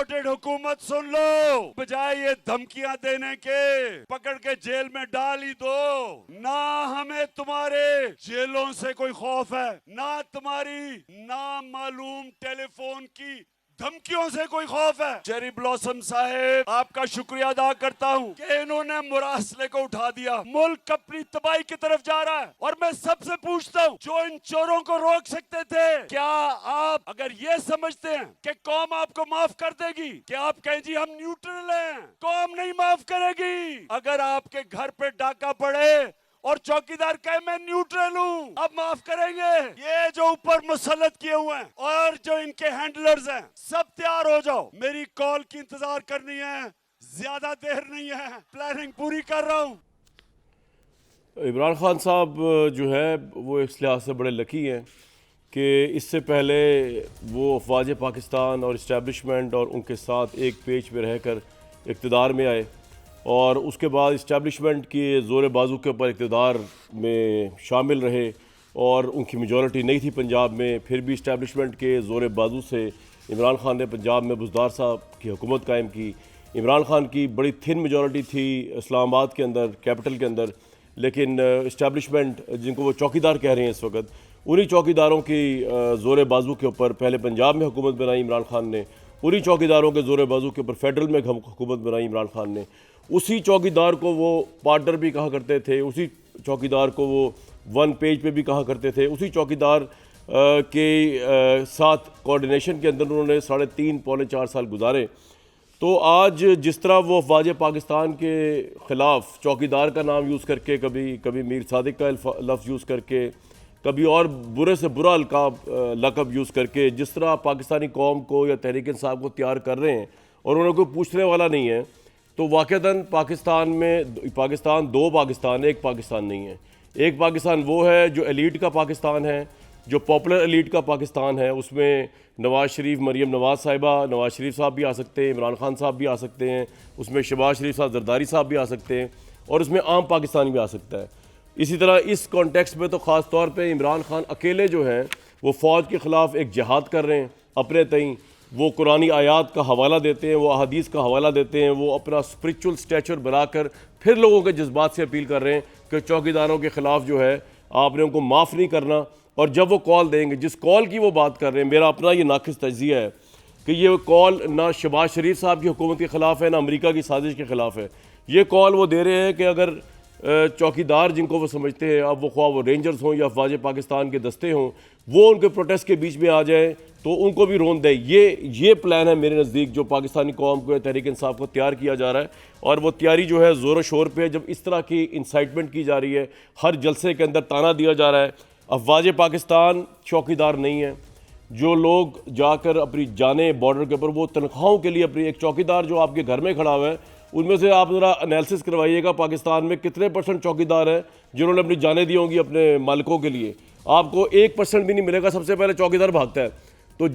Supported हुकूमत सुन लो, बजाय ये धमकियां देने के पकड़ के जेल में डाल ही दो। ना हमें तुम्हारे जेलों से कोई खौफ है, ना तुम्हारी नामालूम टेलीफोन की धमकियों से कोई खौफ है। चेरी ब्लॉसम साहेब, आपका शुक्रिया अदा करता हूँ कि इन्होंने मुरासले को उठा दिया। मुल्क अपनी तबाही की तरफ जा रहा है और मैं सबसे पूछता हूँ, जो इन चोरों को रोक सकते थे, क्या आप अगर ये समझते हैं कि कौम आपको माफ कर देगी, कि आप कहें जी हम न्यूट्रल हैं, कौम नहीं माफ करेगी। अगर आपके घर पे डाका पड़े और चौकीदार कहे मैं न्यूट्रल हूँ, अब माफ करेंगे? ये जो ऊपर मुसल्लत किए हुए हैं और जो इनके हैंडलर्स हैं, सब तैयार हो जाओ, मेरी कॉल की इंतजार करनी है, ज्यादा देर नहीं है, प्लानिंग पूरी कर रहा हूँ। इमरान खान साहब जो है वो इस लिहाज से बड़े लकी हैं कि इससे पहले वो अफवाज पाकिस्तान और इस्टेब्लिशमेंट और उनके साथ एक पेज पे रहकर इक़्तिदार में आए और उसके बाद इस्टेब्लिशमेंट के ज़ोर बाजू के ऊपर इक़्तिदार में शामिल रहे और उनकी मेजॉरिटी नहीं थी पंजाब में। फिर भी इस्टेब्लिशमेंट के ज़ोर बाजू से इमरान खान ने पंजाब में बुज़दार साहब की हुकूमत कायम की। इमरान खान की बड़ी थिन मेजॉरिटी थी इस्लामाबाद के अंदर, कैपिटल के अंदर, लेकिन इस्टेब्लिशमेंट जिनको वो चौकीदार कह रहे हैं इस वक्त, उन्हीं चौकीदारों की ज़ोर बाजू के ऊपर पहले पंजाब में हुकूमत बनाई इमरान खान ने, उन्हीं चौकीदारों के ज़ोर बाजू के ऊपर फेडरल में हुकूमत बनाई इमरान खान ने। उसी चौकीदार को वो पार्टनर भी कहा करते थे, उसी चौकीदार को वो वन पेज पे भी कहा करते थे, उसी चौकीदार के साथ कोऑर्डिनेशन के अंदर उन्होंने 3.5 पौने 4 साल गुजारे। तो आज जिस तरह वो अफवाज पाकिस्तान के ख़िलाफ़ चौकीदार का नाम यूज़ करके, कभी मीर सादिक का लफ्ज़ यूज़ करके, कभी और बुरे से बुरा लक़ब यूज़ करके जिस तरह पाकिस्तानी कौम को या तहरीक इंसाफ को तैयार कर रहे हैं और उन्हें कोई पूछने वाला नहीं है, तो वाक़तन पाकिस्तान दो पाकिस्तान, एक पाकिस्तान नहीं है। एक पाकिस्तान वो है जो एलीट का पाकिस्तान है, जो पॉपुलर एलीट का पाकिस्तान है। उसमें नवाज़ शरीफ, मरीम नवाज़ साहिबा, नवाज़ शरीफ साहब भी आ सकते हैं, इमरान खान साहब भी आ सकते हैं, उसमें शहबाज शरीफ साहब, जरदारी साहब भी आ सकते हैं और उसमें आम पाकिस्तानी भी आ सकता है। इसी तरह इस कॉन्टेक्स्ट में तो ख़ास तौर पे इमरान खान अकेले जो हैं वो फ़ौज के ख़िलाफ़ एक जिहाद कर रहे हैं अपने तईं। वो कुरानी आयात का हवाला देते हैं, वो अहादीस का हवाला देते हैं, वो अपना स्पिरिचुअल स्टैचर बनाकर फिर लोगों के जज्बात से अपील कर रहे हैं कि चौकीदारों के ख़िलाफ़ जो है आपने उनको माफ़ नहीं करना। और जब वो कॉल देंगे, जिस कॉल की वो बात कर रहे हैं, मेरा अपना ये नाक़िस तज्ज़िया है कि ये कॉल ना शहबाज शरीफ साहब की हुकूमत के ख़िलाफ़ है, ना अमेरिका की साजिश के ख़िलाफ़ है। ये कॉल वो दे रहे हैं कि अगर चौकीदार जिनको वो समझते हैं, अब वो ख्वाह वो रेंजर्स हों या अफवाज पाकिस्तान के दस्ते हों, वो उनके प्रोटेस्ट के बीच में आ जाए तो उनको भी रोन दे। ये प्लान है मेरे नज़दीक जो पाकिस्तानी कौम को, तहरीक इंसाफ को तैयार किया जा रहा है और वो तैयारी जो है ज़ोर शोर पे है। जब इस तरह की इंसाइटमेंट की जा रही है, हर जलसे के अंदर ताना दिया जा रहा है, अफवाज पाकिस्तान चौकीदार नहीं है। जो लोग जाकर अपनी जाने बॉर्डर के ऊपर वो तनख्वाहों के लिए अपनी, एक चौकीदार जो आपके घर में खड़ा हुआ है, उनमें से आप ज़रा एनालिसिस करवाइएगा पाकिस्तान में कितने % चौकीदार हैं जिन्होंने अपनी जानें दी होंगी अपने मालिकों के लिए। आपको 1% भी नहीं मिलेगा। सबसे पहले चौकीदार भागता है। तो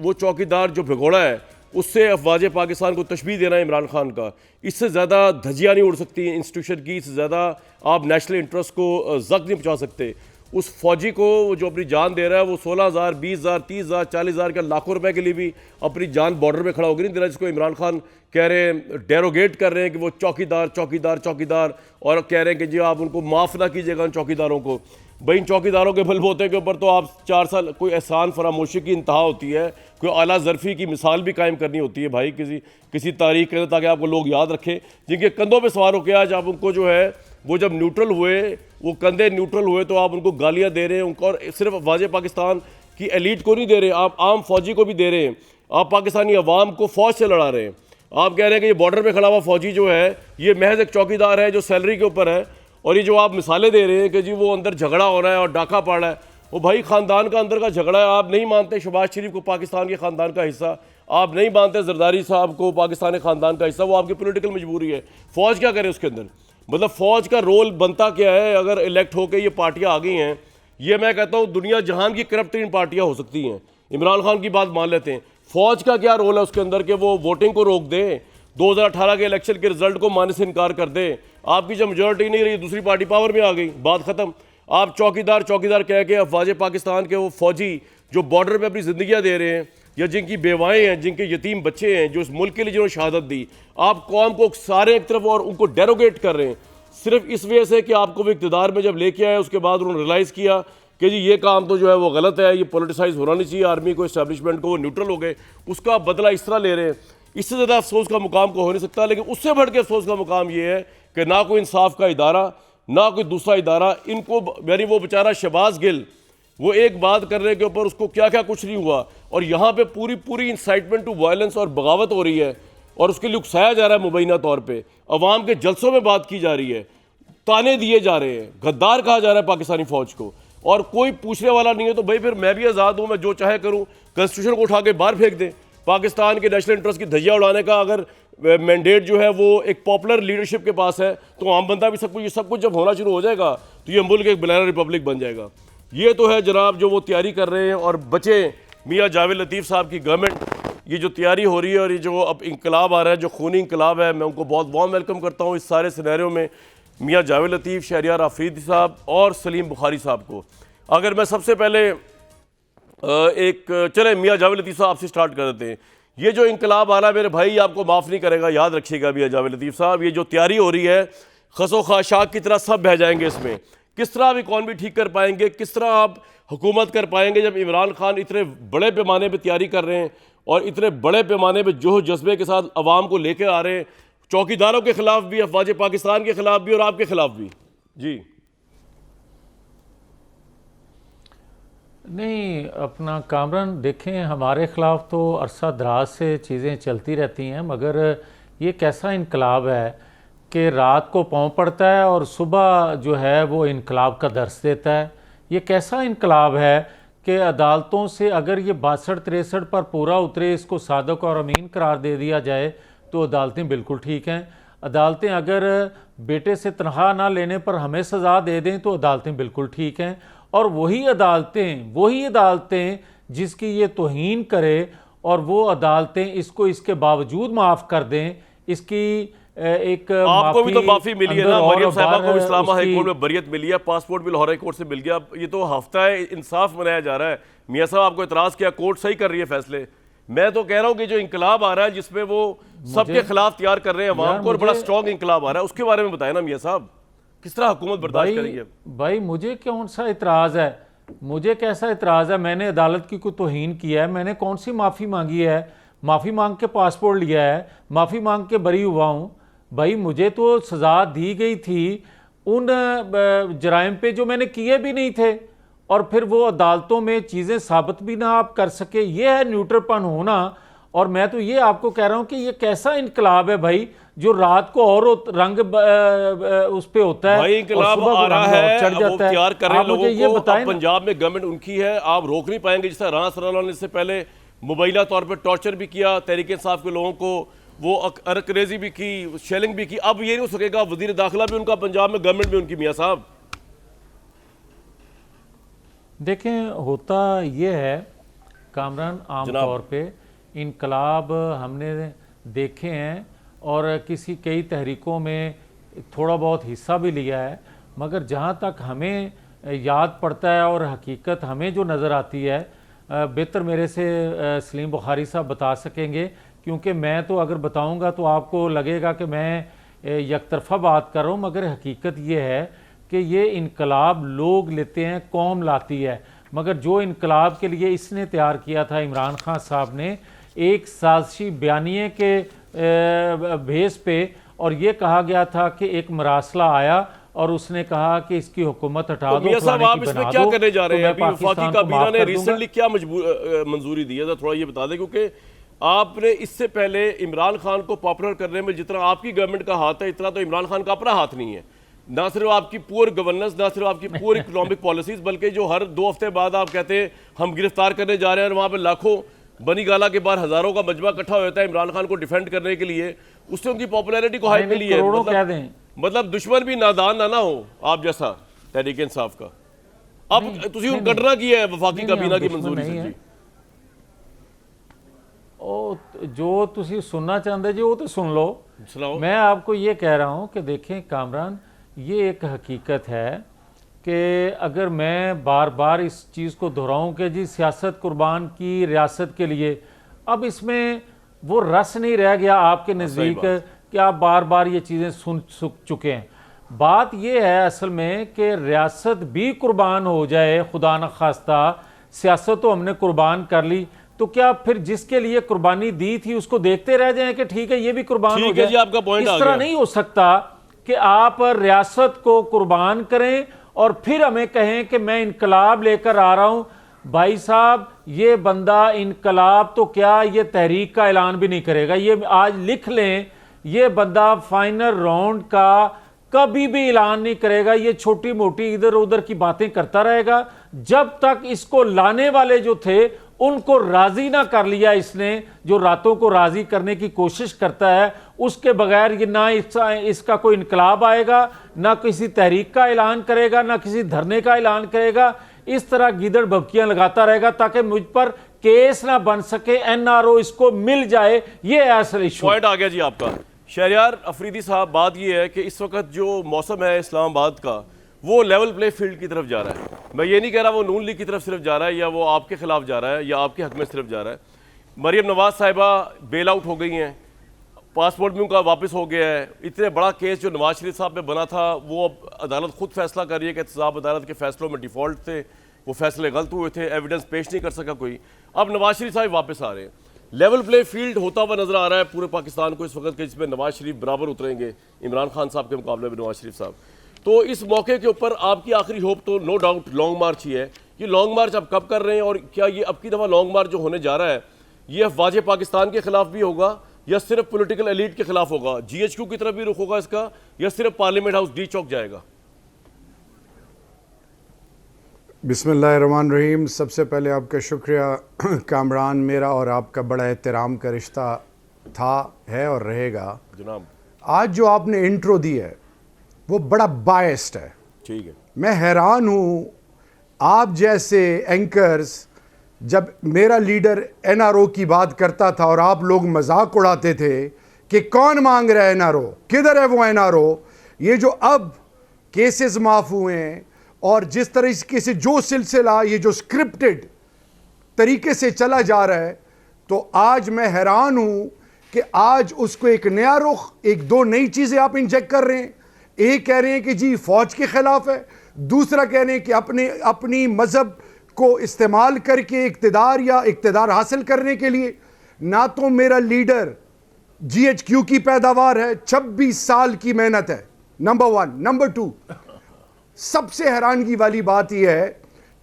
वो चौकीदार जो भिगोड़ा है उससे अफवाज पाकिस्तान को तशबीह देना है इमरान खान का, इससे ज़्यादा धज्जियाँ नहीं उड़ सकती इंस्टीट्यूशन की, इससे ज़्यादा आप नेशनल इंटरेस्ट को ज़ख्म नहीं पहुँचा सकते। उस फौजी को जो अपनी जान दे रहा है वो 16,000, 20,000, 30,000, 40,000 के लाखों रुपए के लिए भी अपनी जान बॉर्डर पे खड़ा होकर नहीं दे रहा, जिसको इमरान खान कह रहे हैं, डेरोगेट कर रहे हैं कि वो चौकीदार चौकीदार चौकीदार, और कह रहे हैं कि जी आप उनको माफ़ ना कीजिएगा उन चौकीदारों को। भाई इन चौकीदारों के बलबूते के ऊपर तो आप 4 साल कोई एहसान फरामोशी की इंतहा होती है, कोई आला ज़रफ़ी की मिसाल भी कायम करनी होती है भाई किसी तारीख के अंदर, ताकि आपको लोग याद रखें। जिनके कंधों पर सवार होकर आज आप उनको जो है वो जब न्यूट्रल हुए, वो कंधे न्यूट्रल हुए, तो आप उनको गालियां दे रहे हैं उनको, और सिर्फ अफवाज पाकिस्तान की एलीट को नहीं दे रहे, आप आम फौजी को भी दे रहे हैं। आप पाकिस्तानी अवाम को फ़ौज से लड़ा रहे हैं। आप कह रहे हैं कि ये बॉर्डर पे खड़ा हुआ फौजी जो है ये महज एक चौकीदार है जो सैलरी के ऊपर है, और ये जो आप मिसालें दे रहे हैं कि जी वो अंदर झगड़ा हो रहा है और डाका पड़ रहा है, वो भाई ख़ानदान का अंदर का झगड़ा है। आप नहीं मानते शहबाज शरीफ को पाकिस्तान के ख़ानदान का हिस्सा, आप नहीं मानते जरदारी साहब को पाकिस्तानी ख़ानदान का हिस्सा, वो आपकी पोलिटिकल मजबूरी है। फ़ौज क्या करे उसके अंदर, मतलब फ़ौज का रोल बनता क्या है? अगर इलेक्ट होकर ये पार्टियां आ गई हैं, ये मैं कहता हूँ दुनिया जहान की करप्टरीन पार्टियां हो सकती हैं। इमरान खान की बात मान लेते हैं, फ़ौज का क्या रोल है उसके अंदर कि वो वोटिंग को रोक दे, 2018 के इलेक्शन के रिजल्ट को मानने से इनकार कर दे। आपकी जब मेजोरिटी नहीं रही, दूसरी पार्टी पावर में आ गई, बात ख़त्म। आप चौकीदार चौकीदार कह के अफवाज पाकिस्तान के वो फौजी जो बॉर्डर पर अपनी ज़िंदगियाँ दे रहे हैं, या जिनकी बेवाएं हैं, जिनके यतीम बच्चे हैं, जो इस मुल्क के लिए जिन्होंने शहादत दी, आप कौम को सारे एक तरफ और उनको डेरोगेट कर रहे हैं सिर्फ इस वजह से कि आपको वो इक़्तिदार में जब लेके आए उसके बाद उन्होंने रियलाइज़ किया कि जी ये काम तो जो है वो गलत है, ये पोलिटिसाइज होना नहीं चाहिए आर्मी को, इस्टेब्लिशमेंट को, वो न्यूट्रल हो गए, उसका बदला इस तरह ले रहे हैं। इससे ज़्यादा अफसोस का मुकाम को हो नहीं सकता। लेकिन उससे बढ़ के अफसोस का मुकाम ये है कि ना कोई इंसाफ का इदारा, ना कोई दूसरा इदारा इनको, यानी वो बेचारा शहबाज गिल, वो एक बात करने के ऊपर उसको क्या क्या कुछ नहीं हुआ, और यहाँ पे पूरी इंसाइटमेंट टू वायलेंस और बगावत हो रही है और उसके लिए उकसाया जा रहा है मुबैना तौर पे, अवाम के जलसों में बात की जा रही है, ताने दिए जा रहे हैं, गद्दार कहा जा रहा है पाकिस्तानी फ़ौज को, और कोई पूछने वाला नहीं है। तो भाई फिर मैं भी आज़ाद हूँ, मैं जो चाहे करूँ, कॉन्स्टिट्यूशन को उठा के बाहर फेंक दें। पाकिस्तान के नेशनल इंटरेस्ट की धज्जियाँ उड़ाने का अगर मैंडेट जो है वो एक पॉपुलर लीडरशिप के पास है तो आम बंदा भी सब कुछ जब होना शुरू हो जाएगा तो ये मुल्क एक बनाना रिपब्लिक बन जाएगा। ये तो है जनाब जो वो तैयारी कर रहे हैं। और बचे मियाँ जावेद लतीफ़ साहब की गवर्नमेंट, ये जो तैयारी हो रही है और ये जो अब इंकलाब आ रहा है, जो खूनी इंकलाब है, मैं उनको बहुत वार्म वेलकम करता हूँ इस सारे सिनेरियो में, मियाँ जावेद लतीफ़, शहरियार आफरीदी साहब और सलीम बुखारी साहब को। अगर मैं सबसे पहले चले मियाँ जावेद लतीफ़ साहब आपसे स्टार्ट कर देते हैं। ये जो इंकलाब आ रहा है मेरे भाई आपको माफ़ नहीं करेगा, याद रखिएगा मियाँ जावेद लतीफ़ साहब, ये जो तैयारी हो रही है खसो खाशाक की तरह सब बह जाएंगे इसमें। किस तरह आप इकॉनमी ठीक कर पाएंगे, किस तरह आप हुकूमत कर पाएंगे जब इमरान खान इतने बड़े पैमाने पर तैयारी कर रहे हैं और इतने बड़े पैमाने पर जोश जज्बे के साथ अवाम को लेकर आ रहे हैं, चौकीदारों के खिलाफ भी, अफवाज पाकिस्तान के खिलाफ भी और आपके खिलाफ भी। जी नहीं, अपना कामरान देखें, हमारे ख़िलाफ़ तो अरसा दराज से चीज़ें चलती रहती हैं, मगर ये कैसा इनकलाब है कि रात को पाँव पड़ता है और सुबह जो है वो इनकलाब का दर्स देता है। ये कैसा इनकलाब है कि अदालतों से अगर ये 62-63 पर पूरा उतरे, इसको सादक और अमीन करार दे दिया जाए तो अदालतें बिल्कुल ठीक हैं। अदालतें अगर बेटे से तनख्वाह ना लेने पर हमें सज़ा दे दें तो अदालतें बिल्कुल ठीक हैं। और वही अदालतें जिसकी ये तौहीन करे और वो अदालतें इसको इसके बावजूद माफ़ कर दें, इसकी एक आपको भी तो माफी मिली है ना, मरियम साहिबा को इस्लामाबाद हाई कोर्ट में बरियत मिली है, पासपोर्ट भी लाहौर हाई कोर्ट से मिल गया। ये तो हफ्ता है इंसाफ मनाया जा रहा है। मियाँ साहब आपको इतराज़ किया, कोर्ट सही कर रही है फैसले। मैं तो कह रहा हूँ कि जो इंकलाब आ रहा है जिसमें वो सबके खिलाफ तैयार कर रहे हैं अवाम को, और बड़ा स्ट्रॉन्ग इंकलाब आ रहा है, उसके बारे में बताया ना मियाँ साहब, किस तरह हुकूमत बर्दाश्त करेगी? भाई मुझे कौन सा इतराज़ है, मुझे कैसा इतराज़ है? मैंने अदालत की कोई तौहीन किया है? मैंने कौन सी माफ़ी मांगी है? माफ़ी मांग के पासपोर्ट लिया है, माफ़ी मांग के बरी हुआ हूँ? भाई मुझे तो सज़ा दी गई थी उन जराइम पे जो मैंने किए भी नहीं थे, और फिर वो अदालतों में चीज़ें साबित भी ना आप कर सके। ये है न्यूट्रलपन होना। और मैं तो ये आपको कह रहा हूँ कि ये कैसा इनकलाब है भाई, जो रात को और रंग उस पे होता है, भाई इंकलाब आ रहा है, चढ़ जाता है। तैयार कर रहे हैं लोगों ये को। बताएं, पंजाब में गवर्नमेंट उनकी है, आप रोक नहीं पाएंगे। जिस तरह राना सराला ने इससे पहले मुबैना तौर पर टॉर्चर भी किया, तहरीक इंसाफ के लोगों को, वो अरकरेजी भी की, शेलिंग भी की, अब ये नहीं हो सकेगा। वजीर दाखिला भी उनका पंजाब में, गवर्नमेंट भी उनकी। मियाँ साहब देखें, होता ये है कामरान, आम तौर पे इनकलाब हमने देखे हैं और कई तहरीकों में थोड़ा बहुत हिस्सा भी लिया है, मगर जहाँ तक हमें याद पड़ता है और हकीकत हमें जो नज़र आती है, बेहतर मेरे से सलीम बुखारी साहब बता सकेंगे, क्योंकि मैं तो अगर बताऊंगा तो आपको लगेगा कि मैं यकतरफा बात कर रहा हूँ, मगर हकीकत ये है कि ये इनकलाब लोग लेते हैं, कौम लाती है। मगर जो इनकलाब के लिए इसने तैयार किया था इमरान खान साहब ने, एक साजिशी बयानिए के भेस पे, और ये कहा गया था कि एक मरासला आया और उसने कहा कि इसकी हुकूमत हटा दो। मियां साहब आप इसमें क्या करने जा रहे हैं? अभी वफाकी काबीना ने रिसेंटली क्या मंजूरी दी है, थोड़ा ये बता दें, क्योंकि आपने इससे पहले इमरान खान को पॉपुलर करने में जितना आपकी गवर्नमेंट का हाथ है, इतना तो इमरान खान का अपना हाथ नहीं है। ना सिर्फ आपकी पुअर गवर्नेंस, ना सिर्फ आपकी पुअर इकोनॉमिक पॉलिसीज, बल्कि जो हर 2 हफ्ते बाद आप कहते हैं हम गिरफ्तार करने जा रहे हैं और वहाँ पर लाखों, बनी गाला के बाहर हजारों का मजमा इकट्ठा होता है इमरान खान को डिफेंड करने के लिए, उससे उनकी पॉपुलैरिटी को हाई मिली है। मतलब दुश्मन भी नादान ना हो आप जैसा तहरीक इंसाफ का। अब तुसी हुण कटना की है वफाकी काबीना की मंजूरी से जी? जो तुसी सुनना चाहते जी वो तो सुन लो। मैं आपको ये कह रहा हूँ कि देखें कामरान, ये एक हकीकत है कि अगर मैं बार बार इस चीज़ को दोहराऊं कि जी सियासत कुर्बान की रियासत के लिए, अब इसमें वो रस नहीं रह गया आपके नज़दीक कि आप बार बार ये चीज़ें सुन चुके हैं। बात ये है असल में कि रियासत भी कुर्बान हो जाए, खुदा न खास्ता सियासत तो हमने कुर्बान कर ली, तो क्या फिर जिसके लिए कुर्बानी दी थी उसको देखते रह जाएं कि ठीक है ये भी कुर्बान हो जाए? आपका पॉइंट इस तरह नहीं हो सकता कि आप रियासत को कुर्बान करें और फिर हमें कहें कि मैं इनकलाब लेकर आ रहा हूं। भाई साहब, ये बंदा इनकलाब तो क्या, ये तहरीक का ऐलान भी नहीं करेगा। ये आज लिख लें, ये बंदा फाइनल राउंड का कभी भी ऐलान नहीं करेगा। ये छोटी मोटी इधर उधर की बातें करता रहेगा जब तक इसको लाने वाले जो थे उनको राजी ना कर लिया इसने, जो रातों को राजी करने की कोशिश करता है, उसके बगैर ये ना इसका कोई इनकलाब आएगा, ना किसी तहरीक का ऐलान करेगा, ना किसी धरने का ऐलान करेगा। इस तरह गीदड़ भभकियां लगाता रहेगा ताकि मुझ पर केस ना बन सके, एनआरओ इसको मिल जाए। ये असल इशू। पॉइंट आ गया जी आपका। शहरयार अफरीदी साहब, बात ये है कि इस वक्त जो मौसम है इस्लामाबाद का, वो लेवल प्ले फील्ड की तरफ जा रहा है। मैं ये नहीं कह रहा वो नून लीग की तरफ सिर्फ जा रहा है या वो आपके खिलाफ जा रहा है या आपके हक में सिर्फ जा रहा है। मरियम नवाज साहिबा बेल आउट हो गई हैं, पासपोर्ट भी उनका वापस हो गया है। इतने बड़ा केस जो नवाज शरीफ साहब पे बना था वो अब अदालत खुद फैसला कर रही है कि एहतसाब अदालत के फैसलों में डिफ़ॉल्ट थे, वो फैसले गलत हुए थे, एविडेंस पेश नहीं कर सका कोई। अब नवाज शरीफ साहब वापस आ रहे हैं। लेवल प्ले फील्ड होता हुआ नजर आ रहा है पूरे पाकिस्तान को इस वक्त के, जिसमें नवाज शरीफ बराबर उतरेंगे इमरान खान साहब के मुकाबले में नवाज शरीफ साहब। तो इस मौके के ऊपर आपकी आखिरी होप तो नो डाउट लॉन्ग मार्च ही है। ये लॉन्ग मार्च आप कब कर रहे हैं और क्या ये अब की दफ़ा लॉन्ग मार्च जो होने जा रहा है ये अफवाज पाकिस्तान के खिलाफ भी होगा या सिर्फ पॉलिटिकल एलीट के खिलाफ होगा? GHQ की तरफ भी रुख होगा इसका या सिर्फ पार्लियामेंट हाउस डी चौक जाएगा? बिस्मिल्लाहिर्रहमानिर्रहीम। सबसे पहले आपका शुक्रिया कामरान, मेरा और आपका बड़ा एहतराम का रिश्ता था, है और रहेगा जनाब। आज जो आपने इंट्रो दी है वो बड़ा बायस्ड है। ठीक है, मैं हैरान हूँ आप जैसे एंकर्स, जब मेरा लीडर NRO की बात करता था और आप लोग मजाक उड़ाते थे कि कौन मांग रहा है NRO, किधर है वो NRO। ये जो अब केसेस माफ हुए हैं और जिस तरीके से जो सिलसिला ये जो स्क्रिप्टेड तरीके से चला जा रहा है, तो आज मैं हैरान हूँ कि आज उसको एक नया रुख, एक दो नई चीज़ें आप इंजेक्ट कर रहे हैं। एक कह रहे हैं कि जी फौज के खिलाफ है, दूसरा कह रहे हैं कि अपनी मजहब को इस्तेमाल करके इक़्तिदार हासिल करने के लिए। ना तो मेरा लीडर GHQ की पैदावार है, 26 साल की मेहनत है, नंबर 1। नंबर 2, सबसे हैरानगी वाली बात यह है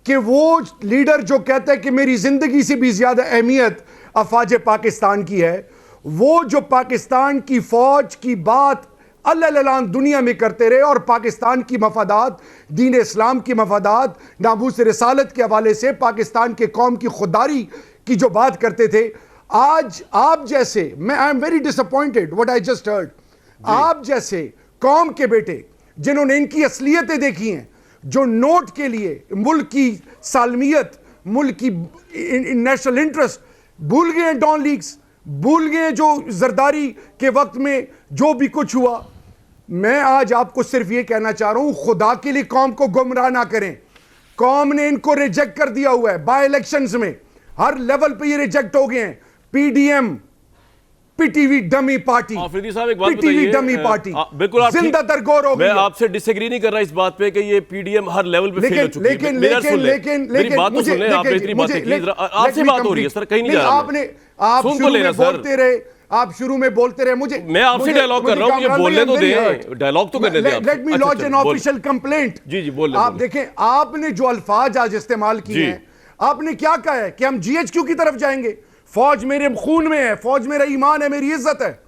कि वो लीडर जो कहता है कि मेरी जिंदगी से भी ज्यादा अहमियत अफवाज पाकिस्तान की है, वो जो पाकिस्तान की फौज की बात अल्लाह दुनिया में करते रहे और पाकिस्तान की मफादात, दीन इस्लाम की मफादात, नामूस रिसालत के हवाले से पाकिस्तान के कौम की खुददारी की जो बात करते थे, आज आप जैसे, मैं I am very disappointed what I just heard. आप जैसे कौम के बेटे जिन्होंने इनकी असलियतें देखी हैं, जो नोट के लिए मुल्क की सालमियत, मुल्क की नेशनल इंटरेस्ट भूल गए हैं, डॉन लीग्स भूल गए, जो जरदारी के वक्त में जो भी कुछ हुआ। मैं आज आपको सिर्फ ये कहना चाह रहा हूं, खुदा के लिए कौम को गुमराह ना करें। कौम ने इनको रिजेक्ट कर दिया हुआ है, बाय इलेक्शंस में हर लेवल पे ये रिजेक्ट हो गए हैं। PDM PTV dummy party, Afridi साहब एक बात PTV बताइए, डमी पार्टी बिल्कुल आप जिंदा दरगोर हो गई। मैं आपसे डिसएग्री नहीं कर रहा इस बात पे कि ये PDM हर लेवल पे फेल हो चुकी है। लेकिन मेरी बात तो सुन ले, आपने इतनी बातें की, आपसे बात हो रही है सर, कहीं नहीं जा रहा। आप शुरू में बोलते रहे, आप शुरू में बोलते रहे, मुझे मैं आपसे डायलॉग कर रहा हूं, मुझे बोलने तो दें, डायलॉग तो करने दें। Let me launch an official complaint. जी बोल। आप देखें, आपने जो अल्फाज आज इस्तेमाल किए हैं, आपने क्या कहा है कि हम GHQ की तरफ जाएंगे। फौज मेरे खून में है, फौज मेरा ईमान है, मेरी इज्जत है।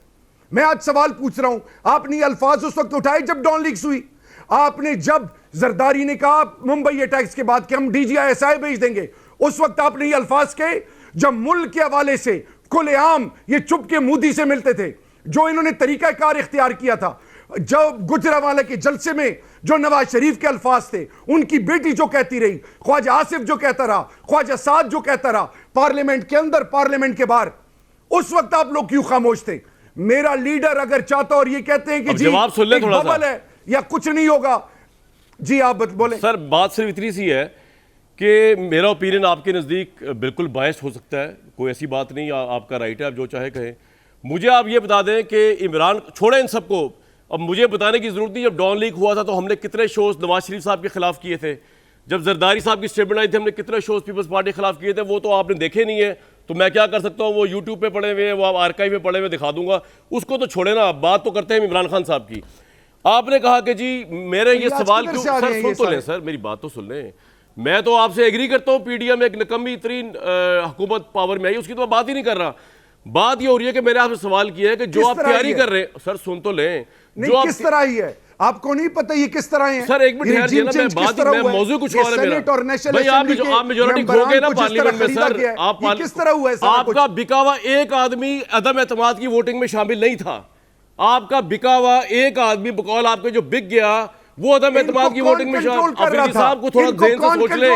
मैं आज सवाल पूछ रहा हूं, आपने अल्फाज उस वक्त उठाए जब डॉन लीग्स हुई। आपने जब जरदारी ने कहा मुंबई अटैक्स के बाद कि हम DGI-SI भेज देंगे, उस वक्त आपने ये अल्फाज कहे जब मुल्क के हवाले से खुलेआम ये चुप के मोदी से मिलते थे। जो इन्होंने तरीकाकार इख्तियार किया था, जब गुजरावाला के जलसे में जो नवाज शरीफ के अल्फाज थे, उनकी बेटी जो कहती रही, ख्वाजा आसिफ जो कहता रहा, ख्वाजा साद जो कहता रहा, पार्लियामेंट के अंदर पार्लियामेंट के बाहर, उस वक्त आप लोग क्यों खामोश थे? मेरा लीडर अगर चाहता और ये कहते हैं कि जी जवाब सुन ले थोड़ा सा, बबल है या कुछ नहीं होगा, जी आप बोलें। सर बात सिर्फ इतनी सी है कि मेरा ओपिनियन आपके नज़दीक बिल्कुल बायस हो सकता है, कोई ऐसी बात नहीं, आपका राइट है, आप जो चाहे कहें। मुझे आप ये बता दें कि इमरान, छोड़ें इन सबको, अब मुझे बताने की ज़रूरत नहीं। जब डॉन लीक हुआ था तो हमने कितने शोज़ नवाज शरीफ साहब के खिलाफ किए थे, जब जरदारी साहब की स्टेटमेंट आई थी हमने कितने शोज़ पीपल्स पार्टी के खिलाफ किए थे, वो तो आपने देखे नहीं है। तो मैं क्या कर सकता हूँ, वो यूट्यूब पे पड़े हुए हैं, वो आर्काइव में पड़े हुए दिखा दूंगा, उसको तो छोड़े ना। बात तो करते हैं इमरान खान साहब की। आपने कहा कि जी मेरे ये सवाल क्यों, सर सुन तो लें, सर मेरी बात तो सुन लें। मैं तो आपसे एग्री करता हूँ, पीडीएम एक निकम्मी तरीन हुकूमत पावर में आई, उसकी तो मैं बात ही नहीं कर रहा। बात ये हो रही है कि मैंने आपसे सवाल किया है कि जो आप तैयारी कर रहे हैं, सर सुन तो लें, जो किस तरह ही है आपको नहीं पता ये किस तरह है। सर एक मिनट ठहर ना, मैं बात, मैं मौजू कुछ और है मेरा। भाई आप मेजॉरिटी खो गए ना पार्लियामेंट में सर, आप किस तरह हुआ है? आपका बिका हुआ एक आदमी अदम एतमाद की वोटिंग में शामिल नहीं था। आपका बिका हुआ एक आदमी बकौल आपके जो बिक गया वो अदम एतमाद की वोटिंग में शामिल। साहब को थोड़ा ज़हन से सोच ले,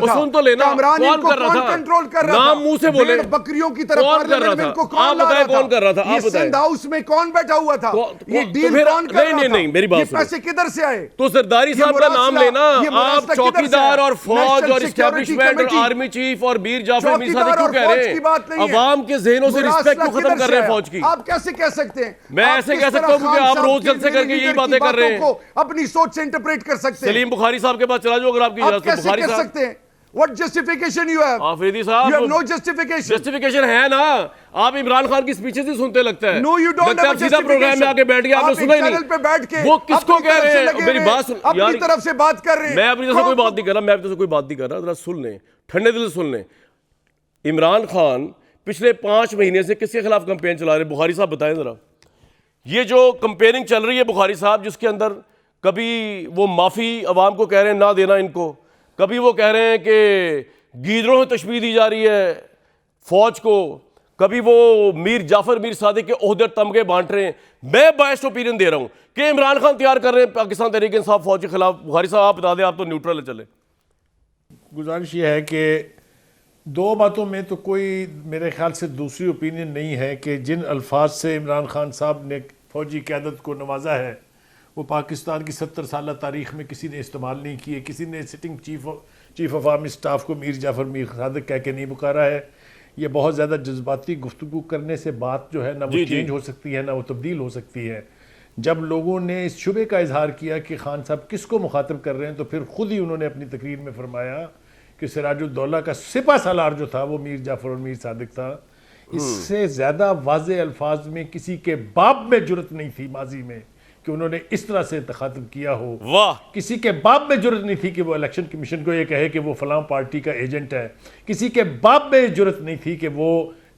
सुन तो लेना, कौन कर रहा था? कंट्रोल कर रहा था? नाम मुंह से बोले, बकरियों की तरफ कौन कर रहा था? आप बताएं कौन कर रहा था? आप बताएं हाउस में कौन बैठा हुआ था? ये डील कौन कर रहा था? नहीं मेरी बात सुनो, पैसे किधर से आए? तो सरदारी साहब का नाम लेना। आप चौकीदार और फौज और एस्टैब्लिशमेंट और आर्मी चीफ और मीर जाफर मीर सादिक क्यों कह रहे हैं? अवाम के ज़हनों से रिस्पेक्ट क्यों खत्म कर रहे हैं फौज की? आप कैसे कह सकते हैं? मैं ऐसे कह सकता हूं क्योंकि आप रोज जलसे करके यही बातें कर रहे हैं, अपनी सोच से इंटरप्रेट कर सकते हैं। सलीम बुखारी साहब के पास चला जाओ अगर आपकी इजाजत हो। बुखारी साहब सकते हैं What justification you have? Afridi साहब, You have no justification. Justification है ना। आप इमरान खान की स्पीचेस ही सुनते लगता है। No, you don't have a सीधा प्रोग्राम में आके बैठ गया, आपने सुना ही नहीं। पे बैठ के वो किसको कह रहे हैं? मेरी बात सुन, अपनी तरफ से बात कर रहे हैं। मैं अपनी तरफ से कोई बात नहीं कर रहा, मैं अपनी तरफ से कोई बात नहीं कर रहा। जरा सुन लें, ठंडे दिल से सुन लें। इमरान खान पिछले 5 महीने से किसके खिलाफ कैंपेन चला रहे हैं? बुखारी साहब बताएं जरा। ये जो कंपेयरिंग चल रही है बुखारी साहब, जिसके अंदर कभी वो माफ़ी अवाम को कह रहे हैं ना देना इनको, कभी वो कह रहे हैं कि गीदड़ों में तशबीह दी जा रही है फौज को, कभी वो मीर जाफर मीर सादिक के ओहदे तमगे बांट रहे हैं। मैं बायस्ड ओपिनियन दे रहा हूं कि इमरान खान तैयार कर रहे हैं पाकिस्तान तहरीक इंसाफ फौज के खिलाफ। बुखारी साहब आप बता दें, आप तो न्यूट्रल चले। गुजारिश ये है कि दो बातों में तो कोई मेरे ख्याल से दूसरी ओपिनियन नहीं है कि जिन अल्फाज से इमरान खान साहब ने फौजी क़यादत को नवाजा है वो पाकिस्तान की 70 साल तारीख़ में किसी ने इस्तेमाल नहीं किए। किसी ने sitting chief of army staff को मीर जाफ़र मीर सादिक कह के नहीं पुकारा है। ये बहुत ज़्यादा जज्बाती गुफ्तगू करने से बात जो है ना वो चेंज हो सकती है, ना वो तब्दील हो सकती है। जब लोगों ने इस शुबे का इजहार किया कि खान साहब किसको मुखातब कर रहे हैं, तो फिर ख़ुद ही उन्होंने अपनी तकरीर में फरमाया कि सिराजुद्दौला का सिपा सालार जो था वो मीर जाफ़र और मीर सादिक था। इससे ज़्यादा वाज़े अल्फाज में किसी के बाप में जुर्रत नहीं थी माजी में कि उन्होंने इस तरह से तखातब किया हो। वाह, किसी के बाप में जुर्रत नहीं थी कि वो इलेक्शन कमीशन को ये कहे कि वो फलां पार्टी का एजेंट है। किसी के बाप में जुर्रत नहीं थी कि वो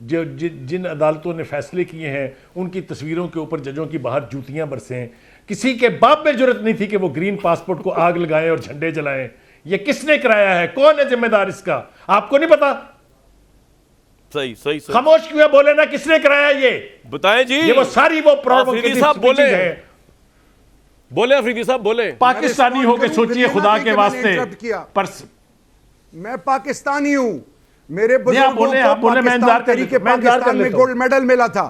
जिन अदालतों ने फैसले किए हैं उनकी तस्वीरों के ऊपर जजों की बाहर जूतियां बरसें। किसी के बाप में जुर्रत नहीं थी कि वो ग्रीन पासपोर्ट को आग लगाएं और झंडे जलाएं। ये किसने कराया है? कौन है जिम्मेदार इसका? आपको नहीं पता? सही सही सही, खामोश क्यों बोले ना, किसने कराया ये बताएं जी। ये वो सारी वो अफरीदी साहब बोले, बोले अफरीदी साहब बोले। पाकिस्तानी हो के सोचिए खुदा के वास्ते। पर मैं पाकिस्तानी हूं, मेरे बुजुर्गों को पाकिस्तान तरीके पाकिस्तान में गोल्ड मेडल मिला था।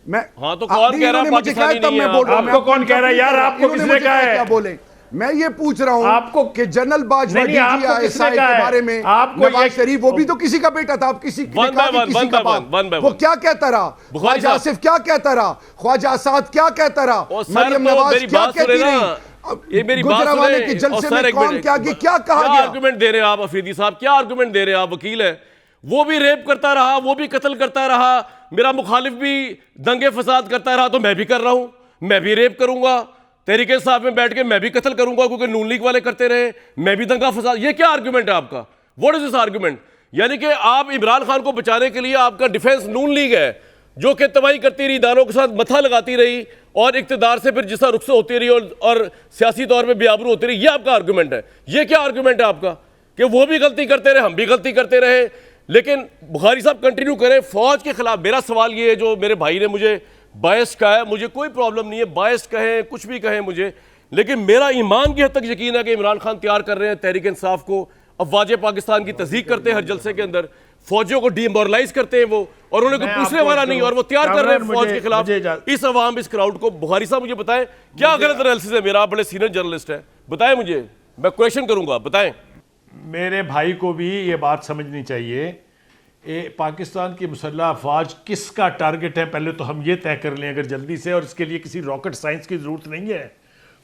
मैं हाँ तो कौन कह रहा है पाकिस्तानी नहीं है? आपको कौन कह रहा है यार? आपको किसने कहा है? क्या बोले? मैं ये पूछ रहा हूं आपको कि जनरल बाजवा के बारे में नवाज शरीफ, वो भी तो किसी का बेटा था। आप किसी का वो क्या कहता रहा? ख्वाजा आसिफ क्या कहता रहा? ख्वाजा आसाद क्या कहता रहा? मरियम नवाज क्या कहती रही? ये मेरी बात वाले के जलसे में कौन क्या कहा गया? आर्गुमेंट दे रहे हैं आप अफरीदी साहब, क्या आर्गुमेंट दे रहे हैं आप? वकील है, वो भी रेप करता रहा, वो भी कत्ल करता रहा, मेरा मुखालिफ भी दंगे फसाद करता रहा, तो मैं भी कर रहा हूं, मैं भी रेप करूंगा, तहरीके साहब में बैठ के मैं भी कत्ल करूंगा क्योंकि नून लीग वाले करते रहे, मैं भी दंगा फसाद। ये क्या आर्गुमेंट है आपका? What is this argument? यानी कि आप इमरान खान को बचाने के लिए आपका डिफेंस नून लीग है जो कि तबाही करती रही, इदारों के साथ मथा लगाती रही और इक्तदार से फिर जिस रुख से होती रही और सियासी तौर पर बेआबरू होती रही। ये आपका आर्गुमेंट है? ये क्या आर्गुमेंट है आपका कि वो भी गलती करते रहे, हम भी गलती करते रहे? लेकिन बुखारी साहब कंटिन्यू करें फौज के खिलाफ। मेरा सवाल ये है, जो मेरे भाई ने मुझे बायस कहा है, मुझे कोई प्रॉब्लम नहीं है, बायस कहें कुछ भी कहें मुझे, लेकिन मेरा ईमान की हद तक यकीन है कि इमरान खान तैयार कर रहे हैं तहरीक इंसाफ को। अफवाज पाकिस्तान की तस्दीक करते हैं हर जलसे के अंदर। फौजियों को डीमोरलाइज करते हैं वो, और उन्हें कोई मैं पूछने आपको वाला नहीं, और वो तैयार कर रहे हैं कामरान, फौज के मुझे खिलाफ इस अवाम, इस क्राउड को। बुखारी साहब मुझे बताएं क्या गलत एनालिसिस है मेरा? आप बड़े सीनियर जर्नलिस्ट हैं, बताएं मुझे, मैं क्वेश्चन करूंगा, बताएं। मेरे भाई को भी ये बात समझनी चाहिए, पाकिस्तान की मुसल्लह अफवाज किसका टारगेट है, पहले तो हम ये तय कर लें अगर जल्दी से, और इसके लिए किसी रॉकेट साइंस की ज़रूरत नहीं है।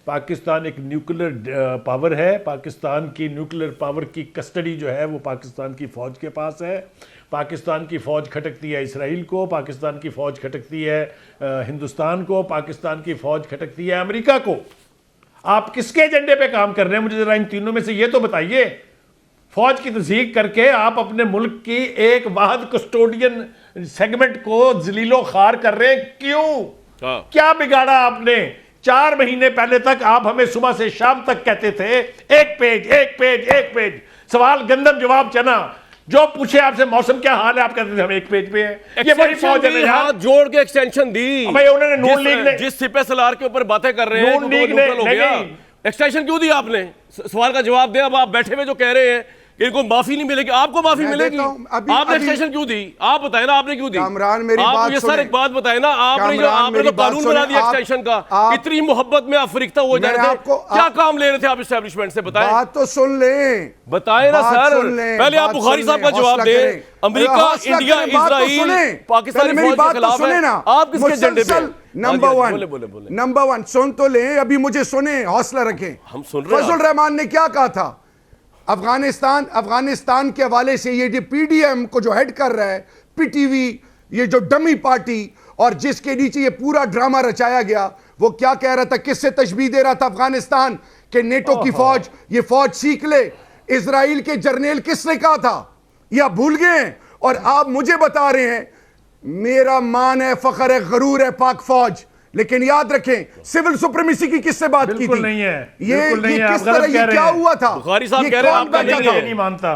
पाकिस्तान एक न्यूक्लियर पावर है, पाकिस्तान की न्यूक्लियर पावर की कस्टडी जो है वो पाकिस्तान की फ़ौज के पास है। पाकिस्तान की फ़ौज खटकती है इसराइल को, पाकिस्तान की फ़ौज खटकती है हिंदुस्तान को, पाकिस्तान की फ़ौज खटकती है अमेरिका को। आप किसके एजेंडे पे काम कर रहे हैं, मुझे ज़रा इन तीनों में से ये तो बताइए। फौज की तस्दीक करके आप अपने मुल्क की एक वाहद कस्टोडियन सेगमेंट को जलीलो खार कर रहे हैं, क्यों? क्या बिगाड़ा आपने? 4 महीने पहले तक आप हमें सुबह से शाम तक कहते थे एक पेज एक पेज एक पेज, सवाल गंदम जवाब चना, जो पूछे आपसे मौसम क्या हाल है आप कहते थे हम एक पेज पे हैं। ये बड़ी फौज है, हाथ जोड़ के एक्सटेंशन दी भाई। उन्होंने नून लीग ने जिस सिपह सलार के ऊपर बातें कर रहे हैं, नून लीग ने एक्सटेंशन क्यों दी आपने? सवाल का जवाब दे। अब आप बैठे हुए जो कह रहे हैं कि इनको माफी नहीं मिलेगी, आपको माफी मिलेगी, आपने एक्सटेंशन क्यों दी? आप बताएं ना, आपने क्यों दी? कामरान मेरी बात ये सुने। सर एक बात बताएं ना, आपने तो कानून बना दिया एक्सटेंशन का, इतनी मोहब्बत में अफ्रीकता हो जा रहे थे, क्या काम ले रहे थे आप एस्टेब्लिशमेंट से? बताएं, बात तो सुन लें, बताएं ना सर। पहले आप बुखारी साहब का जवाब दें। अमेरिका, इंडिया, इजराइल, पाकिस्तान की फौज के खिलाफ है, आप किसके एजेंडे पे? नंबर वन सुन तो लें, अभी मुझे सुने, हौसला रखें। हम सुन रहे हैं। फजल रहमान ने क्या कहा था? अफगानिस्तान के हवाले से ये जो पीडीएम को जो हेड कर रहा है, पीटीवी, ये जो डमी पार्टी, और जिसके नीचे ये पूरा ड्रामा रचाया गया, वो क्या कह रहा था, किससे तशबीह दे रहा था अफगानिस्तान के नेटो की फौज, ये फौज सीख ले। इजराइल के जर्नल किसने कहा था? ये आप भूल गए हैं, और आप मुझे बता रहे हैं मेरा मान है, फख्र है, गरूर है पाक फौज। लेकिन याद रखें, सिविल सुप्रीमेसी की किससे बात की थी? नहीं है, ये किस तरह, ये क्या हुआ था? बुखारी साहब कह रहे हैं आपका नहीं मानता।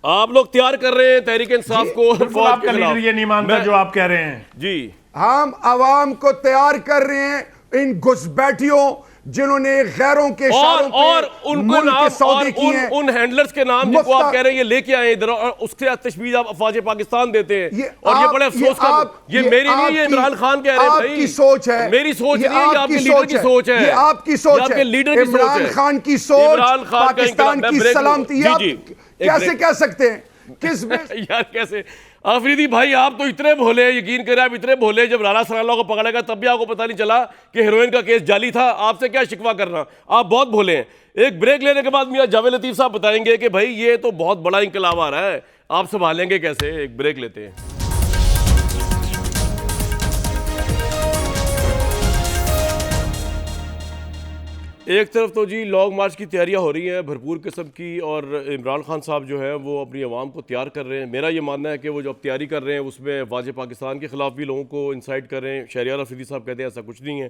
आप लोग तैयार कर रहे हैं तहरीक इंसाफ को, आपका लीडर ये नहीं मानता जो आप कह रहे हैं। जी, हम आवाम को तैयार कर रहे हैं इन घुसपैठियों जिन्होंने गैरों के और उनको नाम और उन हैंडलर्स के नाम जिनको आप कह रहे हैं ये लेके आए इधर, और उसके तशबीह आप अफवाज पाकिस्तान देते हैं, और ये बड़े अफसोस का, ये मेरी नहीं, ये इमरान खान कह रहे हैं भाई, आपकी सोच है, मेरी सोच नहीं है, ये आपके लीडर की सोच है, ये आपकी सोच है, आपके लीडर की सोच है, इमरान खान की सोच, पाकिस्तान की सलामती। कैसे कह सकते हैं? किस यार कैसे? आफरीदी भाई आप तो इतने भोले, यकीन करें आप इतने भोले, जब राना सनाल्लाह को पकड़ा गया तब भी आपको पता नहीं चला कि हेरोइन का केस जाली था। आपसे क्या शिकवा करना, आप बहुत भोले हैं। एक ब्रेक लेने के बाद मियां जावेद लतीफ साहब बताएंगे कि भाई ये तो बहुत बड़ा इंकलाब आ रहा है, आप संभालेंगे कैसे? एक ब्रेक लेते हैं। एक तरफ तो जी लॉन्ग मार्च की तैयारियां हो रही हैं भरपूर किस्म की, और इमरान खान साहब जो है वो अपनी आवाम को तैयार कर रहे हैं। मेरा ये मानना है कि वो जो अब तैयारी कर रहे हैं उसमें वाजे पाकिस्तान के खिलाफ भी लोगों को इंसाइट कर रहे हैं। शहरियार अफरीदी साहब कहते हैं ऐसा कुछ नहीं है।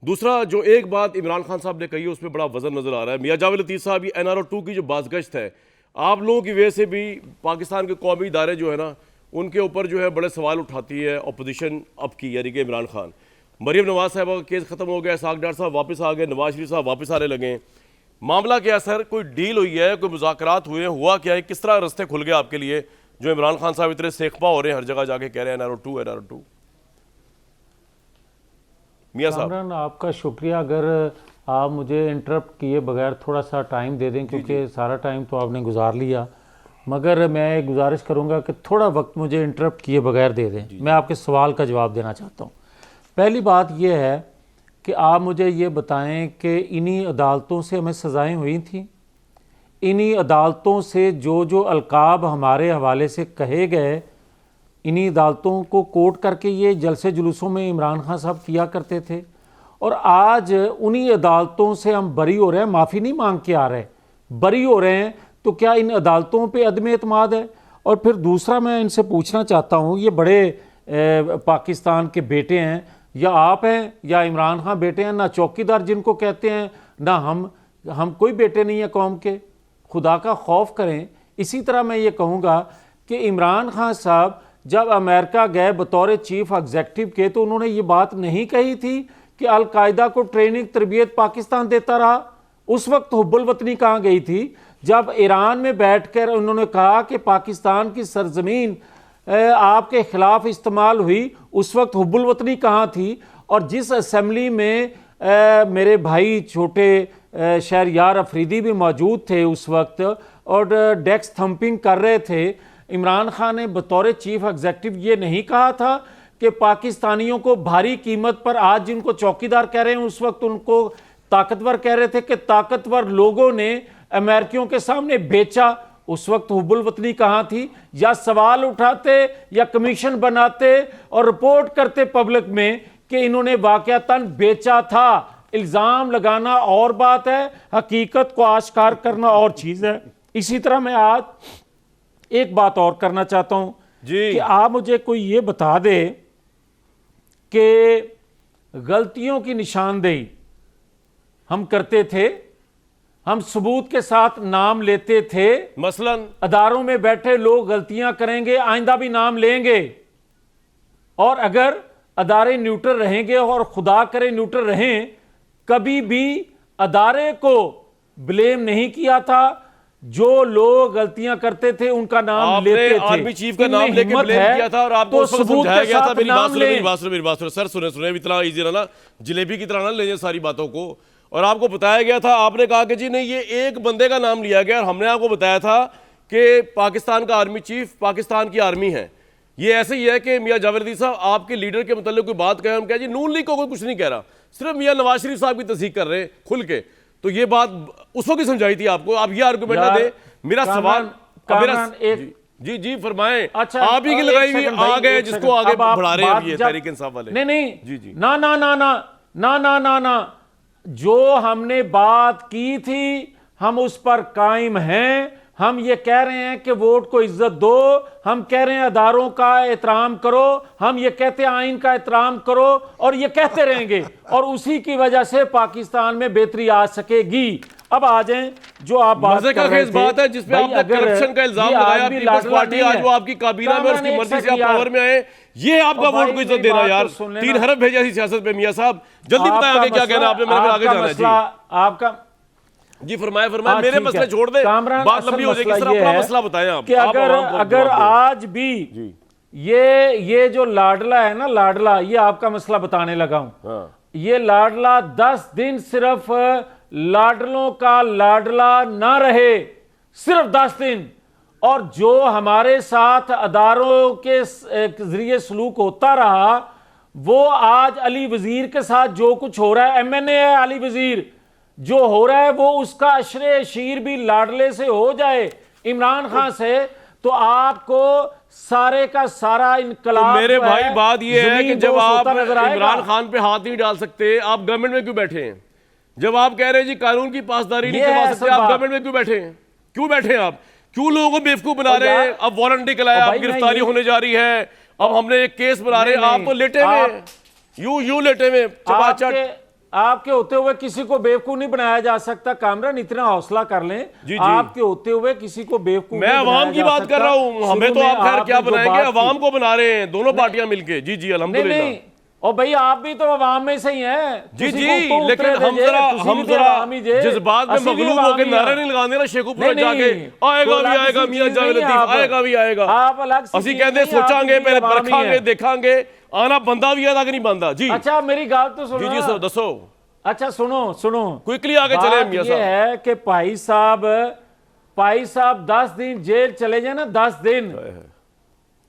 दूसरा जो एक बात इमरान खान साहब ने कही है उसमें बड़ा वजन नज़र आ रहा है। मियां जावेद लतीफ़ साहब, ये NRO-2 की जो बाज़गश्त है, आप लोगों की वजह से भी पाकिस्तान के कौमी इदारे जो है ना उनके ऊपर जो है बड़े सवाल उठाती है अपोजिशन अब की, यानी कि इमरान खान। मरीम नवाज साहब का केस खत्म हो गया, इसाक डार साहब वापस आ गए, नवाज शरीफ साहब वापस आने लगे। मामला क्या है सर? कोई डील हुई है, कोई मुज़ाकरात हुए, हुआ क्या है? किस तरह रास्ते खुल गए आपके लिए जो इमरान खान साहब इतने सेखपा हो रहे हैं, हर जगह जाके कह रहे हैं NRO-2 NRO-2? मियां साहब, कामरान आपका शुक्रिया। अगर आप मुझे इंटरप्ट किए बगैर थोड़ा सा टाइम दे दें, क्योंकि सारा टाइम तो आपने गुजार लिया, मगर मैं गुजारिश करूंगा कि थोड़ा वक्त मुझे इंटरप्ट किए बगैर दे दें। मैं आपके सवाल का जवाब देना चाहता हूँ। पहली बात यह है कि आप मुझे ये बताएं कि इन्हीं अदालतों से हमें सज़ाएं हुई थी, इन्हीं अदालतों से जो जो अलकाब हमारे हवाले से कहे गए, इन्हीं अदालतों को कोर्ट करके ये जलसे जुलूसों में इमरान खान साहब किया करते थे, और आज उन्हीं अदालतों से हम बरी हो रहे हैं, माफ़ी नहीं मांग के आ रहे, बरी हो रहे हैं। तो क्या इन अदालतों पे अदम एतमाद है? और फिर दूसरा मैं इनसे पूछना चाहता हूँ, ये बड़े पाकिस्तान के बेटे हैं, या आप हैं या इमरान खान बेटे हैं, ना चौकीदार जिनको कहते हैं, ना हम कोई बेटे नहीं है कौम के, खुदा का खौफ करें। इसी तरह मैं ये कहूँगा कि इमरान खान साहब जब अमेरिका गए बतौर चीफ एग्जेक्टिव के, तो उन्होंने ये बात नहीं कही थी कि अलकायदा को ट्रेनिंग तरबियत पाकिस्तान देता रहा? उस वक्त हुब्बुल वतनी कहाँ गई थी जब ईरान में बैठकर उन्होंने कहा कि पाकिस्तान की सरजमीन आपके खिलाफ इस्तेमाल हुई, उस वक्त हुब्बुल वतनी कहाँ थी? और जिस असेंबली में मेरे भाई छोटे शहरयार अफरीदी भी मौजूद थे उस वक्त और डेस्क थंपिंग कर रहे थे, इमरान खान ने बतौर चीफ एग्जीक्यूटिव ये नहीं कहा था कि पाकिस्तानियों को भारी कीमत पर, आज जिनको चौकीदार कह रहे हैं उस वक्त उनको ताकतवर कह रहे थे, कि ताकतवर लोगों ने अमेरिकियों के सामने बेचा। उस वक्त हुब्बुल वतनी कहाँ थी? या सवाल उठाते या कमीशन बनाते और रिपोर्ट करते पब्लिक में कि इन्होंने वाकयातन बेचा था। इल्ज़ाम लगाना और बात है, हकीकत को आश्कार करना और चीज़ है। इसी तरह मैं आज एक बात और करना चाहता हूं कि आप मुझे कोई ये बता दे कि गलतियों की निशानदेही हम करते थे, हम सबूत के साथ नाम लेते थे, मसलन अदारों में बैठे लोग गलतियां करेंगे, आइंदा भी नाम लेंगे, और अगर अदारे न्यूट्रल रहेंगे और खुदा करे न्यूट्रल रहें, कभी भी अदारे को ब्लेम नहीं किया था। जो लोग गलतियां करते थे उनका नाम लेते थे। आर्मी चीफ का नाम लेके ब्लेम किया था और आपको तो समझाया गया था। मेरी बात सुनो सर, सुने इतना इजी ना जलेबी की तरह ना ले जाए सारी बातों को। और आपको बताया गया था, आपने कहा कि जी नहीं ये एक बंदे का नाम लिया गया, और हमने आपको बताया था कि पाकिस्तान का आर्मी चीफ पाकिस्तान की आर्मी है। ये ऐसे ही है कि मियां जावेद साहब आपके लीडर के मतलब कोई बात कहें, हम कहें जी नून लीग को कोई कुछ नहीं कह रहा, सिर्फ मियां नवाज शरीफ साहब की तस्दीक कर रहे हैं खुल के। तो ये बात उस वक्त ही समझाई थी आपको, आप ये आर्गुमेंट ना दे। मेरा सवाल जी जी फरमाएं। अच्छा, आप ही की लगाई हुई आ गए जिसको आगे बढ़ा रहे हैं ये तहरीक इंसाफ वाले। नहीं नहीं जी जी ना ना ना ना ना ना ना ना जो हमने बात की थी हम उस पर कायम हैं। हम ये कह रहे हैं कि वोट को इज्जत दो, हम कह रहे हैं अदारों का एहतराम करो, हम ये कहते हैं आइन का एहतराम करो, और ये कहते रहेंगे, और उसी की वजह से पाकिस्तान में बेहतरी आ सकेगी। अब आ जाएं जो आप बात कर रहे थे, बात है जिसपे आपने करप्शन का इल्जाम लगाया, पीपल्स पार्टी आज वो आपकी काबीना में उसकी मर्जी से आप पावर में आए, ये आपका वोट को इज्जत देना यार। 3 हरफ भेजा इसी सियासत पे। मियां साहब जल्दी बताएं आगे क्या कहना आपने, मेरे आगे जाना है जी। आपका जी फरमाए मेरे मसले छोड़ दे, बात लंबी हो जाएगी। सर अपना मसला बताएं आप। कि अगर आज भी ये जो लाडला है ना, लाडला, ये आपका मसला बताने लगा हूं। ये लाडला 10 दिन सिर्फ लाडलों का लाडला ना रहे, सिर्फ 10 दिन। और जो हमारे साथ अदारों के जरिए सलूक होता रहा, वो आज अली वजीर के साथ जो कुछ हो रहा है, MNA है अली वजीर, जो हो रहा है वो उसका अशरे शीर भी लाडले से हो जाए, इमरान खान से, तो आपको सारे का सारा इनकलाब। तो मेरे भाई बात ये है कि जब आप इमरान खान पे हाथ नहीं डाल सकते, आप गवर्नमेंट में क्यों बैठे हैं? जब आप कह रहे हैं जी कानून की पासदारी नहीं करवा सकते, आप गवर्नमेंट में क्यों बैठे हैं? क्यों बैठे हैं आप? क्यों लोगों को बेवकूफ बना रहे हैं? अब वारंट निकला है, अब गिरफ्तारी होने जा रही है, अब हमने एक केस बना रहे हैं, आप तो लेटे हुए, यूं लेटे हुए चपाचट। आपके होते हुए किसी को बेवकूफ नहीं बनाया जा सकता। कामरान इतना हौसला कर लें, आपके होते हुए किसी को बेवकूफ, मैं अवाम की बात कर रहा हूं। हमें तो आप खैर क्या बनाएंगे, अवाम को बना रहे हैं दोनों पार्टियां मिलके। जी जी अल्हम्दुलिल्लाह। और भाई आप भी तो अवाम में से ही हैं। जी जी, लेकिन हम जरा जज्बात में मगलूब होकर नारा नहीं लगाने ना शेखुपुरा जाके आएगा भी आएगा, मियां जावेद लतीफ आएगा भी आएगा। आप अलग ਅਸੀਂ ਕਹਿੰਦੇ सोचांगे पहले परखांगे देखांगे, आना बंदा भी है कि नहीं बंदा। जी अच्छा मेरी गल तो सुनो। जी जी सर दसो। अच्छा सुनो क्विकली आगे चले मियां साहब। ये है कि भाई साहब 10 दिन जेल चले जाए ना, 10 दिन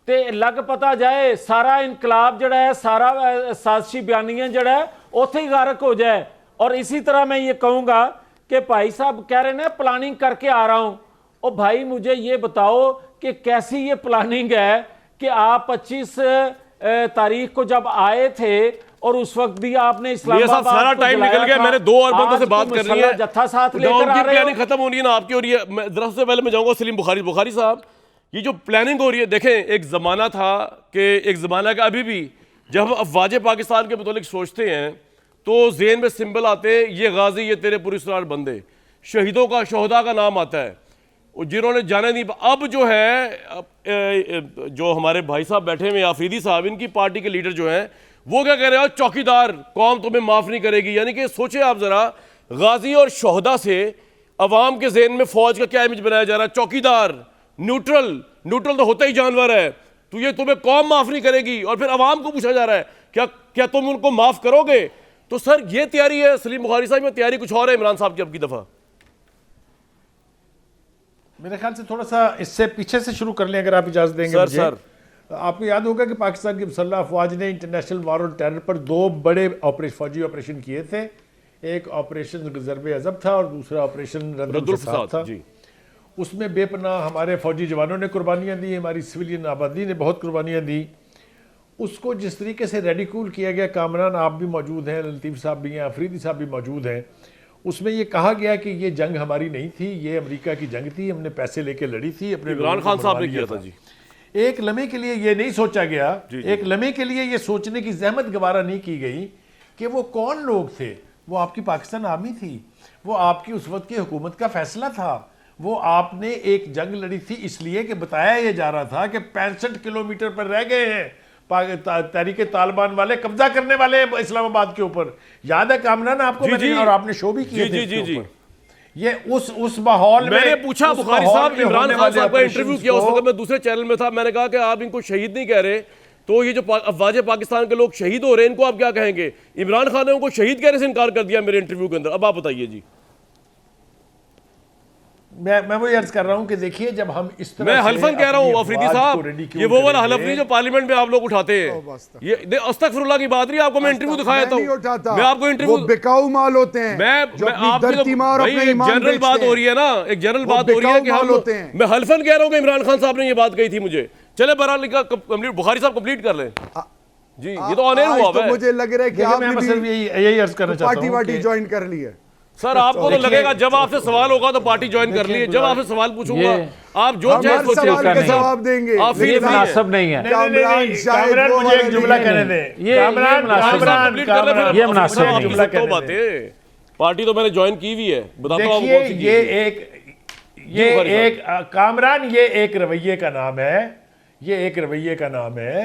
ते लग पता जाए सारा इनकलाब जड़ा है, सारा साजिशी बयानियां जड़ा है उथे ही गारक हो जाए। और इसी तरह मैं ये कहूंगा कि भाई साहब कह रहे हैं प्लानिंग करके आ रहा हूं। और भाई मुझे ये बताओ कि कैसी ये प्लानिंग है कि आप 25 तारीख को जब आए थे और उस वक्त भी आपने इस्लामाबाद सारा टाइम निकल गया, मैंने 2 और बंदों से बात करनी है, जत्था साथ लेकर आ रहे हो। खत्म होनी है ना आपकी हो रही है। जरा से पहले मैं जाऊंगा सलीम बुखारी साहब, ये जो प्लानिंग हो रही है, देखें एक ज़माना था कि एक ज़माना का अभी भी जब हम अफवाज पाकिस्तान के मुतालिक सोचते हैं तो ज़हन में सिंबल आते हैं, ये गाजी ये तेरे पुरस्कार बंदे, शहीदों का शोहदा का नाम आता है, जिन्होंने जाने नहीं। अब जो है जो हमारे भाई साहब बैठे हुए आफरीदी साहब, इनकी पार्टी के लीडर जो हैं वो क्या कह रहे हैं, चौकीदार कौम तुम्हें माफ़ नहीं करेगी। यानी कि सोचे आप ज़रा, गाजी और शोहदा से अवाम के जहन में फौज का क्या इमेज बनाया जा रहा है? चौकीदार, न्यूट्रल तो होता ही जानवर है, तो ये तुम्हें कौम माफ नहीं करेगी, और फिर अवाम को पूछा जा रहा है क्या तुम उनको माफ करोगे? तो सर ये तैयारी है सलीम बुखारी साहब, में तैयारी कुछ और है इमरान साहब की अब की दफा। मेरे ख्याल से थोड़ा सा इससे पीछे से शुरू कर लें अगर आप इजाजत देंगे मुझे। सर आपको याद होगा कि पाकिस्तान की मुसल्लह अफवाज ने इंटरनेशनल वार ऑन टेरर पर 2 बड़े फौजी ऑपरेशन किए थे। एक ऑपरेशन ज़रब अज़ब था और दूसरा ऑपरेशन रद्दुल फसाद था। जी। उसमें बेपनाह हमारे फौजी जवानों ने कुर्बानियाँ दी, हमारी सिविलियन आबादी ने बहुत कुर्बानियाँ दी। उसको जिस तरीके से रेडिकूल किया गया, कामरान आप भी मौजूद हैं, लतीफ़ साहब भी हैं, अफरीदी साहब भी मौजूद हैं, उसमें ये कहा गया कि ये जंग हमारी नहीं थी, ये अमेरिका की जंग थी, हमने पैसे लेके लड़ी थी, अपने इमरान खान साहब ने किया था। जी। एक लम्हे के लिए ये नहीं सोचा गया, एक लम्हे के लिए ये सोचने की जहमत गवारा नहीं की गई कि वो कौन लोग थे। वो आपकी पाकिस्तान आर्मी थी, वो आपकी उस वक्त की हुकूमत का फैसला था, वो आपने एक जंग लड़ी थी इसलिए कि बताया ये जा रहा था कि 65 किलोमीटर पर रह गए हैं तहरीक तालिबान वाले कब्जा करने वाले इस्लामाबाद के ऊपर। याद है कामरान आपको? जी, और आपने शो भी किया जी, जी, जी। ये उस माहौल में मैंने पूछा बुखारी साहब, इमरान खान साहब का इंटरव्यू किया, उस वक्त मैं दूसरे चैनल में था, मैंने कहा कि आप इनको शहीद नहीं कह रहे, तो ये जो अफवाज पाकिस्तान के लोग शहीद हो रहे हैं इनको आप क्या कहेंगे? इमरान खान ने उनको शहीद कहने से इनकार कर दिया मेरे इंटरव्यू के अंदर। अब आप बताइए जी। मैं वो अर्ज कर रहा हूं कि देखिए जब हम इस तरह मैं हल्फन कह रहा हूं अफरीदी साहब, ये वो वाला हलफ नहीं जो पार्लियामेंट में आप लोग उठाते हैं। ये अस्तगफिरुल्लाह की बात नहीं, आपको मैं इंटरव्यू दिखाया था, मैं आपको इंटरव्यू, वो बिकाऊ माल होते हैं, मैं धरती माँ और अपने ईमान जनरल बात हो रही है ना, एक जनरल बात हो रही है कि हम, मैं हल्फन कह रहा हूं कि इमरान खान साहब ने ये बात कही थी मुझे। चले बहरहाल कंप्लीट, बुखारी साहब कंप्लीट कर लें जी। ये तो ऑन एयर हुआ तो मुझे लग रहा है कि आपने यही अर्ज करना चाहता हूं, पार्टी ज्वाइन कर ली है। सर आपको तो लगेगा जब आपसे सवाल होगा तो पार्टी ज्वाइन कर ली है, जब आपसे सवाल पूछूंगा आप जो चाहे सोचिए, जवाब देंगे। ये मुनासिब नहीं है। कामरान मुझे एक जुमला कहने दें। ये मुनासिब नहीं। जुमला बातें, पार्टी तो मैंने ज्वाइन की हुई है, बताता हूं देखिए ये एक कामरान, ये एक रवैये का नाम है, ये एक रवैये का नाम है।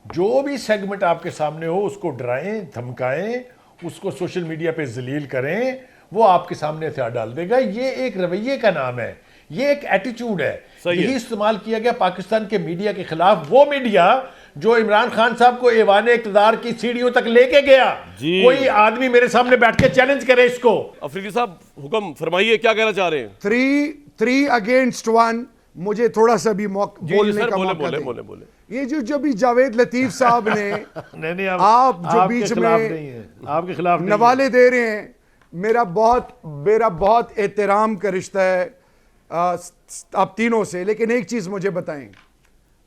जो भी सेगमेंट आपके सामने हो उसको डराएं, धमकाएं, उसको सोशल मीडिया पे जलील करें, वो आपके सामने हथियार डाल देगा। ये एक रवैये का नाम है, ये एक एटीट्यूड है। यही इस्तेमाल किया गया पाकिस्तान के मीडिया के खिलाफ, वो मीडिया जो इमरान खान साहब को ऐवान इक़्तिदार की सीढ़ियों तक लेके गया। कोई आदमी मेरे सामने बैठ के चैलेंज करे इसको। अफरीदी साहब हुक्म फरमाइए, क्या कहना चाह रहे हैं? 3 against 1, मुझे थोड़ा सा भी बोलने का मौका दें। बोले। ये जो भी जावेद लतीफ साहब ने नहीं, आप जो बीच में आपके खिलाफ नवाले दे रहे हैं, मेरा बहुत एहतराम का रिश्ता है आप तीनों से, लेकिन एक चीज मुझे बताएं,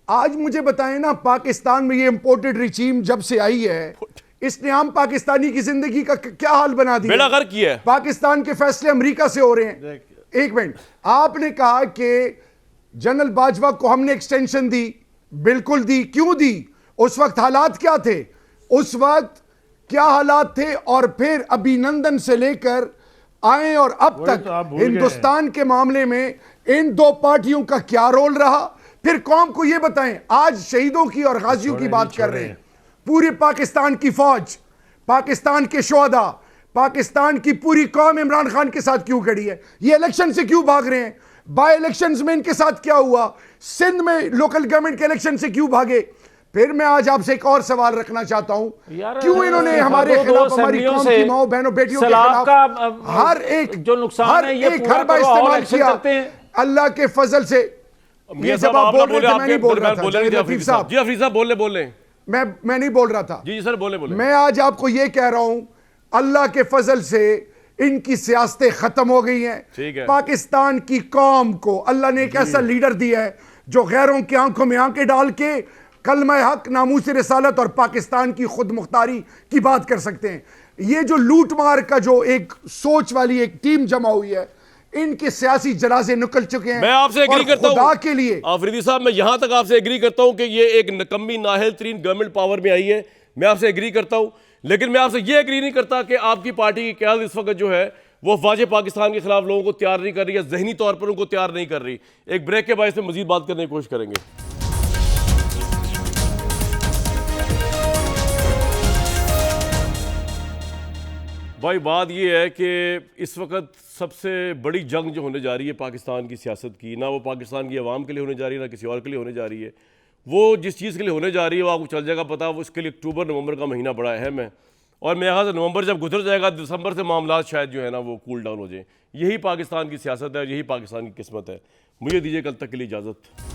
आज मुझे बताएं ना, पाकिस्तान में ये इंपोर्टेड रिजीम जब से आई है, इसने आम पाकिस्तानी की जिंदगी का क्या हाल बना दिया, बेड़ा गर्क किया है। पाकिस्तान के फैसले अमेरिका से हो रहे हैं। एक मिनट, आपने कहा कि जनरल बाजवा को हमने एक्सटेंशन दी, बिल्कुल दी। क्यों दी? उस वक्त हालात क्या थे, उस वक्त क्या हालात थे, और फिर अभिनंदन से लेकर आए और अब तक हिंदुस्तान के मामले में इन 2 पार्टियों का क्या रोल रहा, फिर कौम को यह बताएं। आज शहीदों की और गाजियों की बात कर रहे हैं, पूरी पाकिस्तान की फौज, पाकिस्तान के शोहदा, पाकिस्तान की पूरी कौम इमरान खान के साथ क्यों खड़ी है? ये इलेक्शन से क्यों भाग रहे हैं? बाय इलेक्शंस में इनके साथ क्या हुआ? सिंध में लोकल गवर्नमेंट के इलेक्शन से क्यों भागे? फिर मैं आज आपसे एक और सवाल रखना चाहता हूं, क्यों इन्होंने हमारे खिलाफ, हमारी कौम की माओ बहनों बेटियों के खिलाफ हर एक जो नुकसान है ये हरबा इस्तेमाल किया? अल्लाह के फजल से ये जब आप बोल रहे थे, मैं नहीं बोल रहा था। लतीफ साहब जी, अफरीदी साहब बोले मैं नहीं बोल रहा था। जी सर, बोले। मैं आज आपको ये कह रहा हूं, अल्लाह के फजल से इनकी सियासतें खत्म हो गई हैं। पाकिस्तान की कौम को अल्लाह ने एक ऐसा लीडर दिया है जो गैरों की आंखों में आंखें डाल के कलमा हक, नामूस रिसालत और पाकिस्तान की खुद मुख्तारी की बात कर सकते हैं। ये जो लूट मार का जो एक सोच वाली एक टीम जमा हुई है, इनके सियासी जनाजे निकल चुके हैं। मैं आपसे एग्री करता हूं, खुदा के लिए अफरीदी साहब, मैं यहां तक आपसे एग्री करता हूं कि ये एक नकम्मी नाहल तरीन गवर्नमेंट पावर में आई है, मैं आपसे एग्री करता हूं। लेकिन मैं आपसे ये एग्री नहीं करता कि आपकी पार्टी की क़यादत इस वक्त जो है वो अफवाज पाकिस्तान के खिलाफ लोगों को तैयार नहीं कर रही है, जहनी तौर पर उनको तैयार नहीं कर रही। एक ब्रेक के बाद इसमें मजीद बात करने की कोशिश करेंगे। भाई बात ये है कि इस वक्त सबसे बड़ी जंग जो होने जा रही है पाकिस्तान की सियासत की, ना वो पाकिस्तान की आवाम के लिए होने जा रही है, ना किसी और के लिए होने जा रही है। वो जिस चीज़ के लिए होने जा रही है वो आपको चल जाएगा पता, वो इसके लिए अक्टूबर नवंबर का महीना बड़ा अहम है। और मेरे ख्याल से नवंबर जब गुजर जाएगा, दिसंबर से मामला शायद जो है ना वो कूल डाउन हो जाए। यही पाकिस्तान की सियासत है, यही पाकिस्तान की किस्मत है। मुझे दीजिए कल तक के लिए इजाज़त।